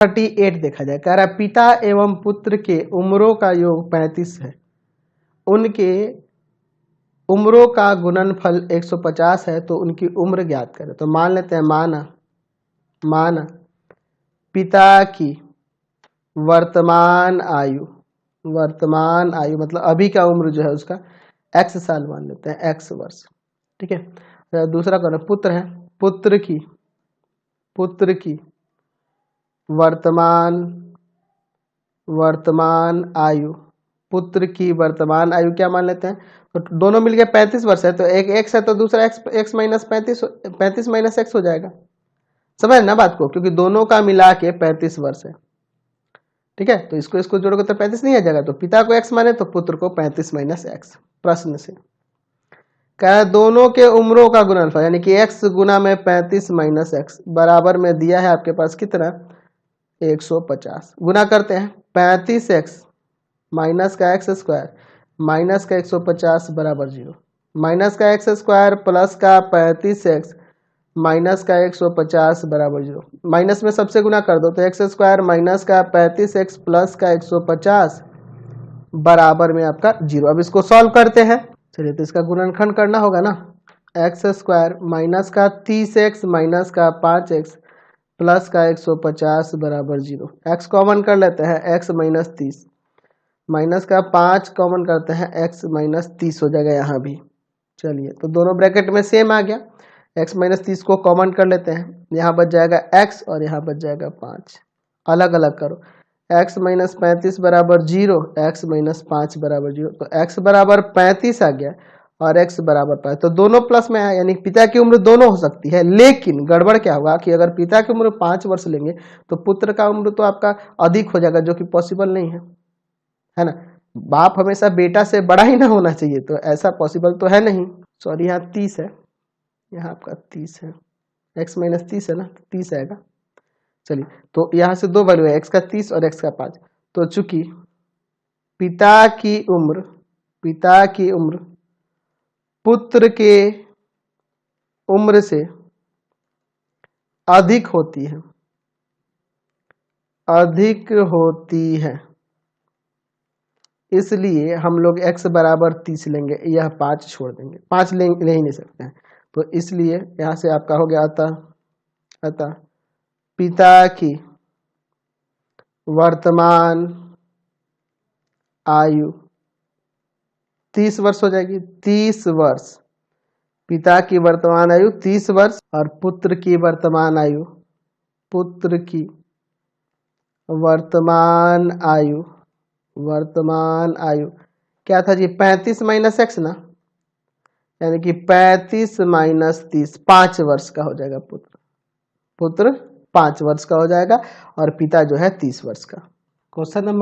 38 देखा जाए। कह रहा है पिता एवं पुत्र के उम्रों का योग 35 है, उनके उम्रों का गुणनफल 150 है, तो उनकी उम्र ज्ञात करें। तो मान लेते हैं माना पिता की वर्तमान आयु मतलब अभी का उम्र जो है उसका x साल मान लेते हैं, x वर्ष, ठीक है। तो दूसरा कौन है, पुत्र है, पुत्र की वर्तमान आयु, पुत्र की वर्तमान आयु क्या मान लेते हैं, तो दोनों मिलके 35 वर्ष है, तो एक x है तो दूसरा x माइनस 35 माइनस x हो जाएगा। समझ ना बात को, क्योंकि दोनों का मिला के 35 वर्ष है, ठीक है। तो इसको जोड़ोगे तो 35 नहीं आ जाएगा, तो पिता को x माने तो पुत्र को 35 माइनस x। प्रश्न से क्या, दोनों के उम्रों का गुणनफल यानी कि x गुना में 35 माइनस x बराबर में दिया है आपके पास कितना, 150। गुना करते हैं 35x माइनस का x स्क्वायर माइनस का 150 बराबर 0, माइनस का x स्क्वायर प्लस का 35x माइनस का 150 बराबर 0। माइनस में सबसे गुना कर दो तो एक्स स्क्वायर माइनस का 35x प्लस का 150 बराबर में आपका 0। अब इसको सॉल्व करते हैं, चलिए तो इसका गुणनखंड करना होगा ना, एक्स स्क्वायर माइनस का 30x माइनस का 5x प्लस का 150 बराबर 0। x कॉमन कर लेते हैं, x माइनस 30 माइनस का 5 कॉमन करते हैं, x माइनस 30 हो जाएगा यहाँ भी। चलिए तो दोनों ब्रैकेट में सेम आ गया, x माइनस 30 को कॉमन कर लेते हैं, यहाँ बच जाएगा x और यहाँ बच जाएगा 5। अलग अलग करो, x माइनस 35 बराबर 0, x माइनस 5 बराबर 0, तो x बराबर 35 आ गया और x बराबर 5, तो दोनों प्लस में है, यानी पिता की उम्र दोनों हो सकती है। लेकिन गड़बड़ क्या होगा कि अगर पिता की उम्र 5 वर्ष लेंगे तो पुत्र का उम्र तो आपका अधिक हो जाएगा, जो कि पॉसिबल नहीं है ना। बाप हमेशा बेटा से बड़ा ही ना होना चाहिए, तो ऐसा पॉसिबल तो है नहीं। सॉरी, यहाँ 30 है, यहाँ आपका 30 है, x माइनस 30 है ना, 30 आएगा। चलिए तो यहाँ से दो वैल्यू है, x का 30 और x का 5। तो चूंकि पिता की उम्र पुत्र के उम्र से अधिक होती है, इसलिए हम लोग x बराबर 30 लेंगे, यह 5 छोड़ देंगे, 5 ले ही नहीं सकते हैं, तो इसलिए यहाँ से आपका हो गया अतः पिता की वर्तमान आयु 30 वर्ष हो जाएगी, 30 वर्ष, पिता की वर्तमान आयु 30 वर्ष और पुत्र की वर्तमान आयु क्या था जी, 35 माइनस एक्स ना, यानी कि 35 माइनस 30, 5 वर्ष का हो जाएगा। पुत्र 5 वर्ष का हो जाएगा और पिता जो है 30 वर्ष का। Question number